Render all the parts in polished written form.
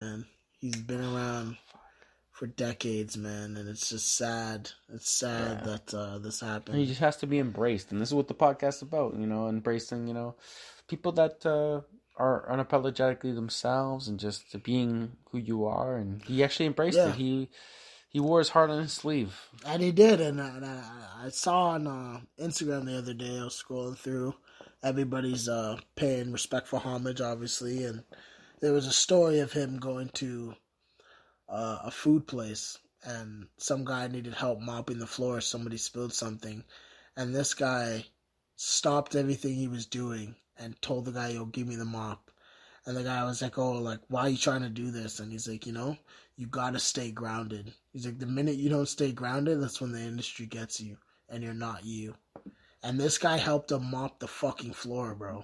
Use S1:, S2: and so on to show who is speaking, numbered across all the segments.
S1: man. He's been around for decades, man, and it's just sad. It's sad that this happened.
S2: He just has to be embraced, and this is what the podcast's about. Embracing people that are unapologetically themselves and just being who you are. And he actually embraced it. He wore his heart on his sleeve,
S1: and he did. And I saw on Instagram the other day. I was scrolling through. Everybody's paying respectful homage, obviously, and there was a story of him going to a food place, and some guy needed help mopping the floor. Somebody spilled something, and this guy stopped everything he was doing and told the guy, "Yo, give me the mop." And the guy was like, "Oh, like, why are you trying to do this?" And he's like, you gotta stay grounded. He's like, the minute you don't stay grounded, that's when the industry gets you, and you're not you. And this guy helped him mop the fucking floor, bro.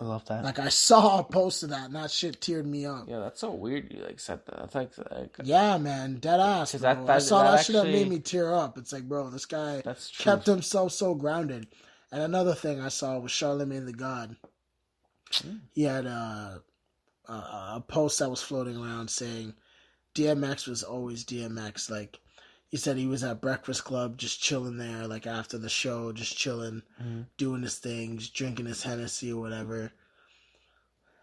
S2: I love that.
S1: Like, I saw a post of that, and that shit teared me up.
S2: Yeah, that's so weird you, said that. That's like
S1: yeah, man, dead ass, bro. I saw that shit that made me tear up. It's like, bro, this guy kept himself so grounded. And another thing I saw was Charlemagne the God. He had a post that was floating around saying DMX was always DMX. Like, he said he was at Breakfast Club just chilling there, like, after the show, just chilling, doing his thing, just drinking his Hennessy or whatever.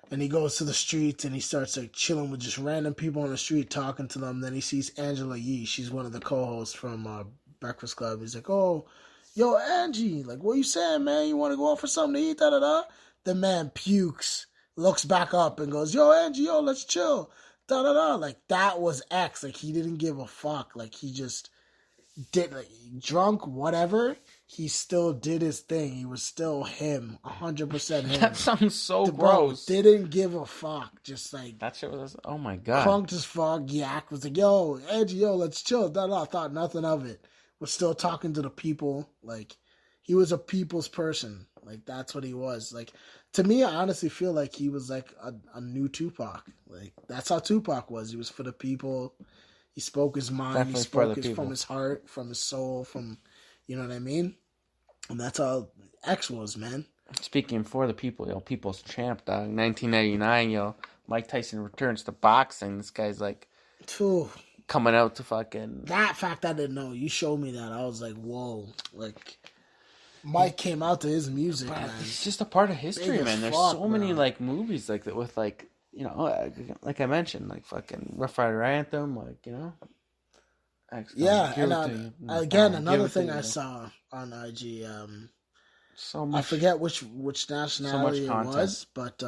S1: And he goes to the streets and he starts, like, chilling with just random people on the street, talking to them. Then he sees Angela Yee. She's one of the co-hosts from Breakfast Club. He's like, "Oh, yo, Angie, like, what you saying, man? You want to go out for something to eat, da-da-da?" The man pukes, looks back up and goes, "Yo, Angie, yo, let's chill. Da-da-da." Like, that was X. Like, he didn't give a fuck. Like, he just did, like, drunk, whatever. He still did his thing. He was still him. 100% him.
S2: That sounds so gross.
S1: Didn't give a fuck. Just, like,
S2: that shit was, oh my God.
S1: Crunked as fuck. Yak was like, "Yo, Angie, yo, let's chill." Da-da. Thought nothing of it. Was still talking to the people. Like, he was a people's person. Like, that's what he was. Like, to me, I honestly feel like he was like a new Tupac. Like, that's how Tupac was. He was for the people. He spoke his mind.
S2: Definitely
S1: he spoke from his heart, from his soul, from, you know what I mean? And that's how X was, man.
S2: Speaking for the people, people's champ, dog. 1999, Mike Tyson returns to boxing. This guy's like coming out to fucking...
S1: That fact I didn't know. You showed me that. I was like, whoa. Like, Mike came out to his music, man.
S2: It's just a part of history, man. There's so many, like, movies like that with, like, like I mentioned, like, fucking Rough Rider Anthem, like,
S1: Yeah, and again, another thing I saw on IG,
S2: so much,
S1: I forget which nationality it was, but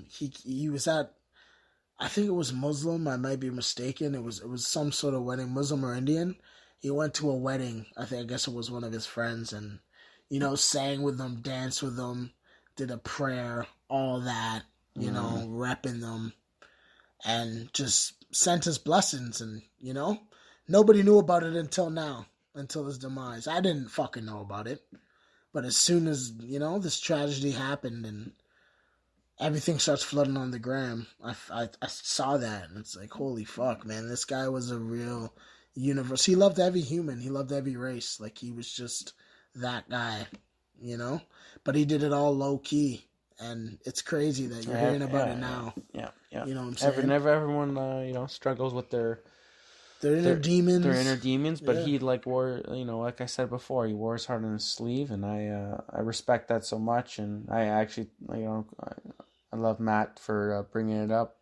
S1: he was at, I think it was Muslim, I might be mistaken. It was some sort of wedding, Muslim or Indian. He went to a wedding, I guess it was one of his friends, and, sang with them, danced with them, did a prayer, all that, repping them, and just sent his blessings, and, nobody knew about it until now, until his demise. I didn't fucking know about it. But as soon as, this tragedy happened and everything starts flooding on the gram, I saw that. And it's like, holy fuck, man. This guy was a real universe. He loved every human. He loved every race. Like, he was just that guy, But he did it all low-key. And it's crazy that you're hearing about it now.
S2: Yeah.
S1: You know what I'm saying?
S2: Never everyone, struggles with their
S1: inner demons.
S2: Their inner demons, but he, like, wore, like I said before, he wore his heart on his sleeve, and I respect that so much, and I actually, I love Matt for bringing it up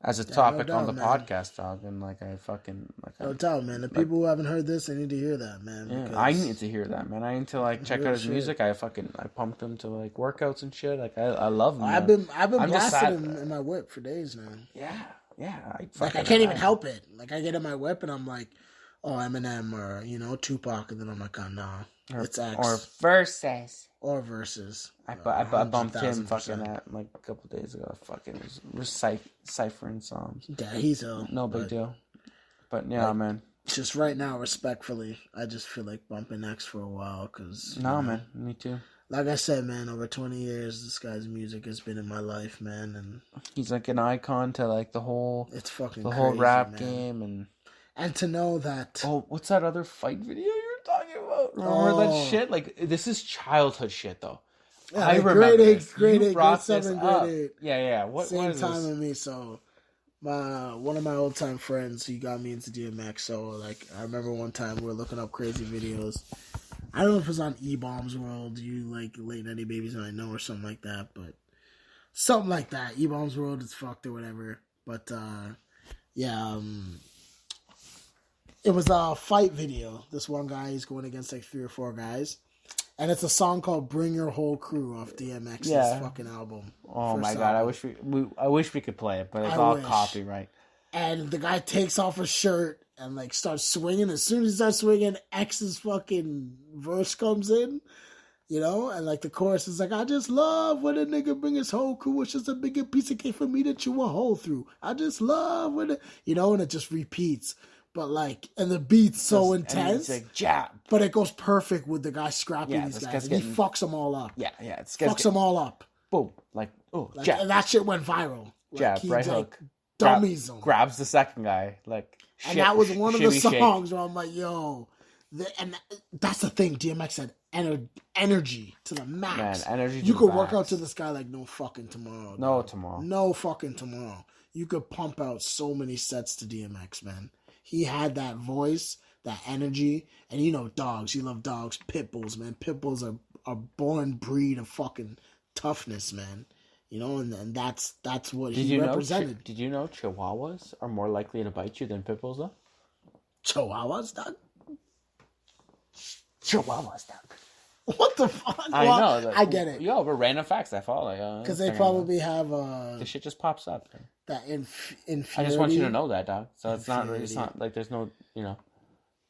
S2: as a topic on the podcast, dog, and, like, I fucking...
S1: No doubt, man. The people who haven't heard this, they need to hear that, man.
S2: Yeah, I need to hear that, man. I need to, like, check out his music. I pumped him to, like, workouts and shit. Like, I love him, man.
S1: I've been blasting him in my whip for days now.
S2: Yeah,
S1: I can't even help it. Like, I get in my whip and I'm like, oh, Eminem or, Tupac, and then I'm like, oh, no, it's X. Or Versus.
S2: I bumped him fucking at, like, a couple days ago. Fucking was ciphering songs.
S1: Yeah, he's ill.
S2: No big deal. But, yeah, man.
S1: Just right now, respectfully, I just feel like bumping X for a while, because...
S2: No, man, me too.
S1: Like I said, man, over 20 years, this guy's music has been in my life, man, and
S2: he's like an icon to, like, the whole
S1: whole
S2: rap
S1: man.
S2: game,
S1: and to know that.
S2: Oh, what's that other fight video you were talking about? Remember that shit? Like, this is childhood shit, though.
S1: Yeah, I remember grade 8, grade 7, grade 8.
S2: Yeah. What
S1: same
S2: is
S1: time
S2: this?
S1: with me. So One of my old time friends, he got me into DMX. So like, I remember one time we were looking up crazy videos. I don't know if it was on E-Bombs World, you like Late 90 Babies I Know or something like that, but something like that. E-Bombs World is fucked or whatever. But yeah, it was a fight video. This one guy is going against like 3 or 4 guys. And it's a song called "Bring Your Whole Crew" off DMX's fucking album.
S2: Oh my god! I wish we could play it, but it's all copyright.
S1: And the guy takes off his shirt and like starts swinging. As soon as he starts swinging, X's fucking verse comes in, you know, and like the chorus is like, "I just love when a nigga bring his whole crew. It's just a bigger piece of cake for me to chew a hole through. I just love when it," you know, and it just repeats. But like, and the beat's so intense,
S2: like, jab.
S1: But it goes perfect with the guy scrapping these guys. And he fucks them all up.
S2: Yeah.
S1: Fucks them all up.
S2: Boom. Jab.
S1: And that shit went viral.
S2: Jab, right hook.
S1: Dummies them.
S2: Grabs the second guy.
S1: And that was one of the songs where I'm like, yo. And that's the thing. DMX had energy to the max.
S2: Man, energy to
S1: you
S2: the
S1: could
S2: max.
S1: Work out to this guy like no fucking tomorrow.
S2: No tomorrow.
S1: No fucking tomorrow. You could pump out so many sets to DMX, man. He had that voice, that energy, and you know dogs. You love dogs. Pit bulls, man. Pit bulls are a born breed of fucking toughness, man. You know, and that's what he represented.
S2: Did you know Chihuahuas are more likely to bite you than pit bulls, though?
S1: Chihuahuas, dog?
S2: Chihuahuas, dog.
S1: What the fuck?
S2: I know.
S1: I get it.
S2: Yo, but random facts I follow.
S1: Because they probably have
S2: this shit just pops up. Man.
S1: That inferiority.
S2: I just want you to know that, dog. So it's not like there's no, you know,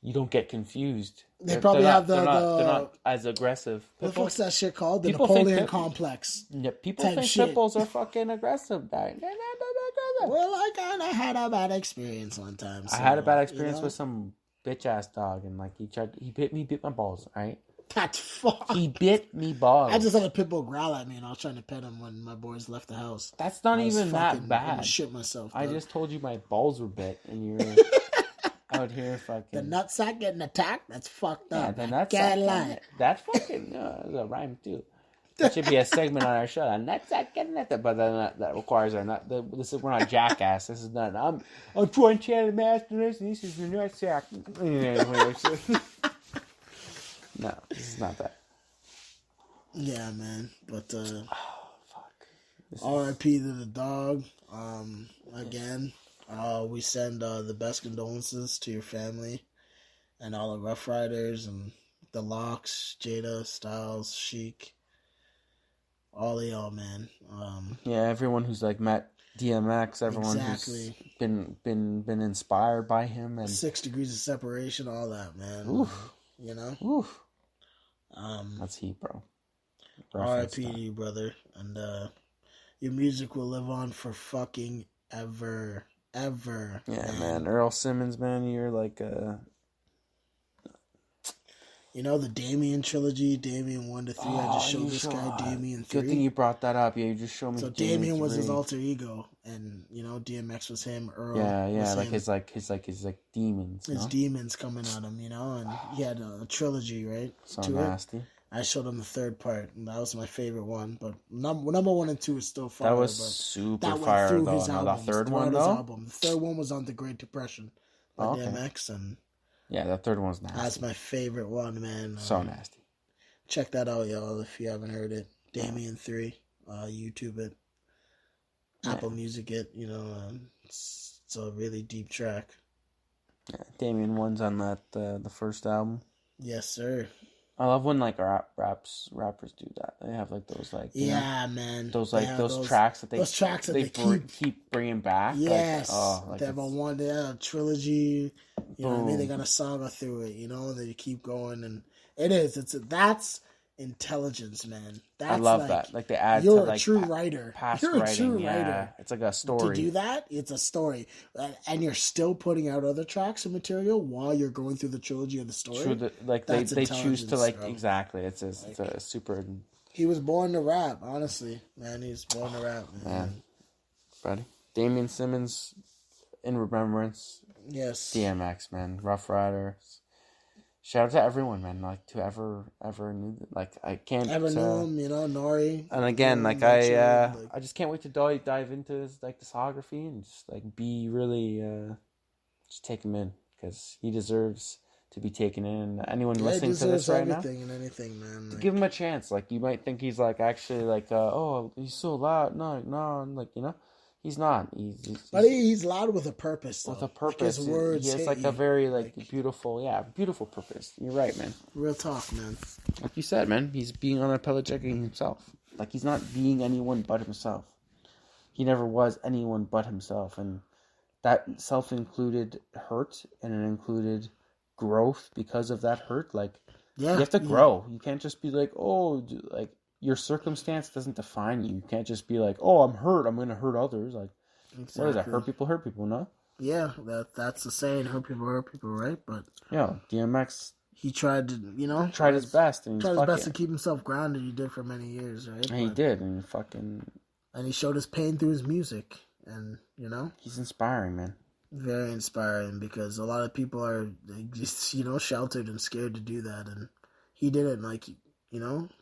S2: you don't get confused.
S1: They probably have
S2: they're not as aggressive.
S1: What the fuck's that shit called? The Napoleon complex.
S2: Yeah, people think pit bulls are fucking aggressive, dog. They're not aggressive.
S1: Well, I kind of had a bad experience one time. So,
S2: I had a bad experience with some bitch ass dog, and like he bit my balls. Right.
S1: That's fuck.
S2: He bit me balls.
S1: I just had a pit bull growl at me, and I was trying to pet him when my boys left the house.
S2: That's not even that bad.
S1: I shit myself.
S2: I just told you my balls were bit, and you're out here fucking.
S1: The nutsack getting attacked. That's fucked up.
S2: Yeah, the nutsack. Can't lie. That's fucking. That's a rhyme too. That should be a segment on our show. A nutsack getting that, but then that requires our nut. This is we're not jackass. This is not. I'm trying to master this. This is the nutsack. No, this is not that.
S1: Yeah, man. But
S2: fuck.
S1: R.I.P. to the dog. Again, we send the best condolences to your family and all the Rough Riders and the Locks, Jada, Styles, Chic, all of y'all, man.
S2: Yeah, everyone who's like met DMX, everyone who's been inspired by him, and
S1: 6 degrees of separation, all that, man.
S2: Oof.
S1: You know.
S2: Oof. That's heat, bro.
S1: R.I.P. to you, brother. And your music will live on for fucking ever.
S2: Yeah, man. Earl Simmons, man, you're like
S1: You know the Damien trilogy, Damien 1 to 3. I just showed this guy Damien 3.
S2: Good thing you brought that up. Yeah, you just showed me.
S1: So Damien was his alter ego, and you know DMX was him. Earl,
S2: yeah, like
S1: him.
S2: his demons.
S1: His demons coming at him, you know, and he had a trilogy, right?
S2: So nasty.
S1: I showed him the third part, and that was my favorite one. But number 1 and 2 is still fire.
S2: That was super fire, though. Now the third one, though?
S1: The third one was on The Great Depression by DMX, and
S2: yeah, that third one's nasty.
S1: That's my favorite one, man.
S2: So nasty.
S1: Check that out, y'all, if you haven't heard it. Damien 3, YouTube it, Apple Music it. You know, it's a really deep track.
S2: Yeah, Damien 1's on that the first album.
S1: Yes, sir.
S2: I love when like rappers do that. They have like those like
S1: man.
S2: Those like those tracks that they keep bringing back.
S1: Yes, they have a trilogy. You know what I mean? They got a saga through it. You know, and they keep going, and that's intelligence, man. That's
S2: I love that. Like they add.
S1: You're
S2: to, like,
S1: a true writer. You're a true writer.
S2: It's like a story.
S1: To do that, it's a story, and you're still putting out other tracks and material while you're going through the trilogy of the story.
S2: True, they choose to like exactly. It's a super.
S1: He was born to rap, honestly, man. He's born to rap, man.
S2: Buddy, Damien Simmons, in remembrance.
S1: Yes.
S2: DMX, man. Rough Riders. shout out to everyone, man. Like to ever knew, like I can't
S1: ever knew him, Nori.
S2: And again, like I just can't wait to dive into his like discography and just like be really just take him in because he deserves to be taken in. Anyone listening to this right now,
S1: everything and anything, man.
S2: Like, give him a chance. Like you might think he's like actually like oh he's so loud. No, like he's not.
S1: He's loud with a purpose. Though.
S2: With a purpose.
S1: Like his words.
S2: He has like a very like beautiful purpose. You're right, man.
S1: Real talk, man.
S2: Like you said, man, he's being unapologetic himself. Like he's not being anyone but himself. He never was anyone but himself, and that self included hurt, and it included growth because of that hurt. Like you have to grow. You can't just be like, oh, like your circumstance doesn't define you. You can't just be like, oh, I'm hurt, I'm gonna hurt others. Like what is that? Hurt people, no?
S1: Yeah, that's the saying, hurt people, right? But
S2: yeah, DMX,
S1: he tried to,
S2: tried his best, and
S1: tried his best to keep himself grounded. He did for many years, right?
S2: And he did, and
S1: he showed his pain through his music, and
S2: he's inspiring, man.
S1: Very inspiring, because a lot of people are just sheltered and scared to do that, and he didn't. Like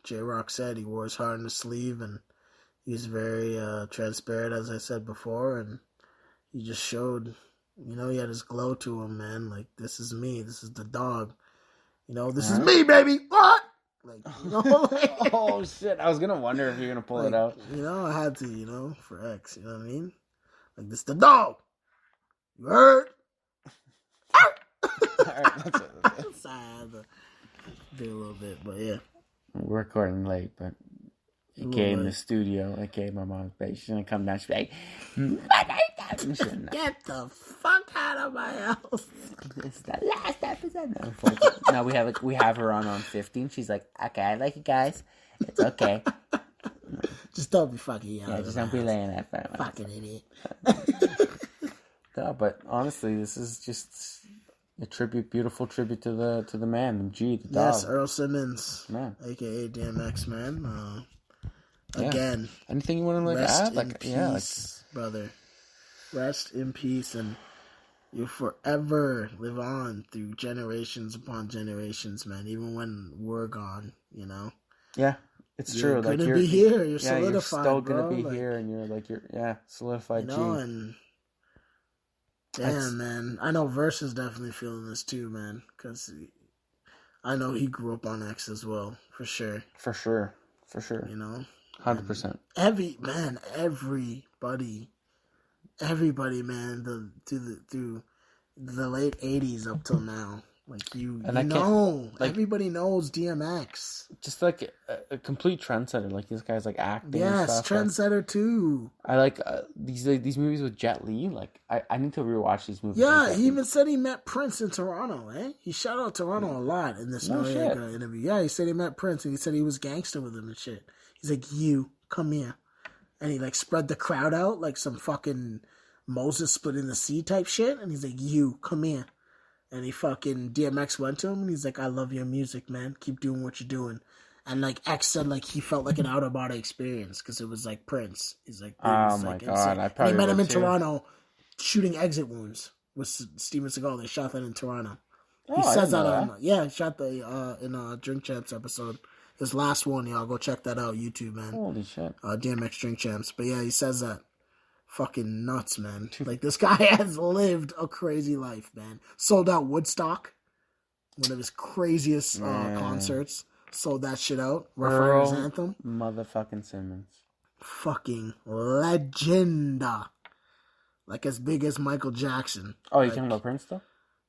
S1: J-Rock said, he wore his heart on his sleeve, and he was very transparent, as I said before, and he just showed, he had his glow to him, man. Like, this is me, this is the dog, this is me, baby. What? Like,
S2: oh shit! I was gonna wonder if you're gonna pull it out.
S1: I had to, for X. You know what I mean? Like, this is the dog. You heard? Alright, that's it. Sorry, I had to do a little bit, but yeah.
S2: We're recording late, but it came in the studio. It came my mom's bed. She's gonna come down. She's like,
S1: "Get the fuck out of my house!"
S2: This is the last episode. No, we have her on 15. She's like, "Okay, I like you guys. It's okay.
S1: Just don't be fucking yelling.
S2: Yeah, just don't be laying that
S1: fucking idiot."
S2: No, but honestly, this is just a beautiful tribute to the man, the dog.
S1: Yes, Earl Simmons,
S2: man,
S1: aka DMX, man. Again,
S2: anything you want to add?
S1: Like, peace, brother. Rest in peace, and you'll forever live on through generations upon generations, man. Even when we're gone,
S2: Yeah, it's true.
S1: You're gonna be here. You're solidified,
S2: you're still gonna
S1: bro.
S2: be here, and you're solidified.
S1: And damn, man. I know Verse is definitely feeling this too, man. Because I know he grew up on X as well, for sure.
S2: For sure. 100%.
S1: Everybody, man, through the late 80s up till now. Like, everybody knows DMX.
S2: Just like a complete trendsetter. Like, this guy's like acting.
S1: Yes,
S2: and stuff.
S1: trendsetter too.
S2: I like these movies with Jet Li. Like, I need to rewatch these movies.
S1: Yeah, he even said he met Prince in Toronto, eh? He shout out Toronto a lot in this Noriega interview. Yeah, he said he met Prince, and he said he was gangster with him and shit. He's like, you, come here. And he, like, spread the crowd out like some fucking Moses splitting the sea type shit. And he's like, you, come here. And DMX went to him, and he's like, I love your music, man. Keep doing what you're doing. And, like, X said, like, he felt like an out-of-body experience, because it was, like, Prince. He's like,
S2: oh, my God. I probably
S1: he met him in Toronto shooting exit wounds with Steven Seagal. They shot that in Toronto. He says that he shot in Drink Champs episode. His last one, y'all. Go check that out, YouTube, man.
S2: Holy shit.
S1: DMX Drink Champs. But, yeah, he says that. Fucking nuts, man. Like, this guy has lived a crazy life, man. Sold out Woodstock, one of his craziest concerts. Sold that shit out. Rough Riders Anthem.
S2: Motherfucking Simmons.
S1: Fucking legend. Like, as big as Michael Jackson.
S2: Oh, you talking about Prince, though?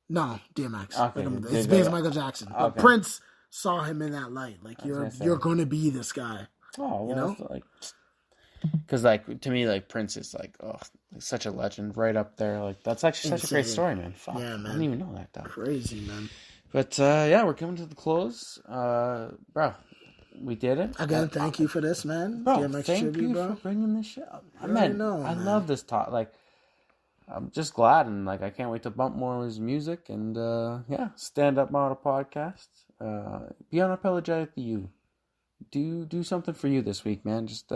S1: No, DMX.
S2: Okay.
S1: Like, as big as Michael Jackson. But Prince saw him in that light. Like, you're going to be this guy.
S2: Oh, well, like... Because, like, to me, like, Prince is, like, such a legend right up there. Like, that's actually such a great story, man. Fuck. Yeah, man. I didn't even know that, though.
S1: Crazy, man.
S2: But, we're coming to the close. Bro, we did it.
S1: Again, thank you for this, man.
S2: Bro, thank you for bringing this shit up. I love this talk. Like, I'm just glad, and, like, I can't wait to bump more of his music. And, Stand Up Model Podcast. Be unapologetic to you. Do something for you this week, man. Just,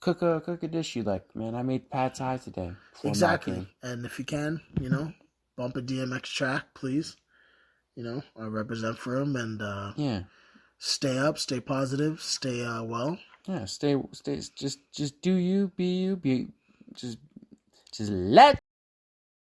S2: cook a dish you like, man. I made pad thai today.
S1: Exactly. And if you can, bump a DMX track, please. I represent for him, and stay up, stay positive, stay well.
S2: Yeah, stay. Just do you, be you, just let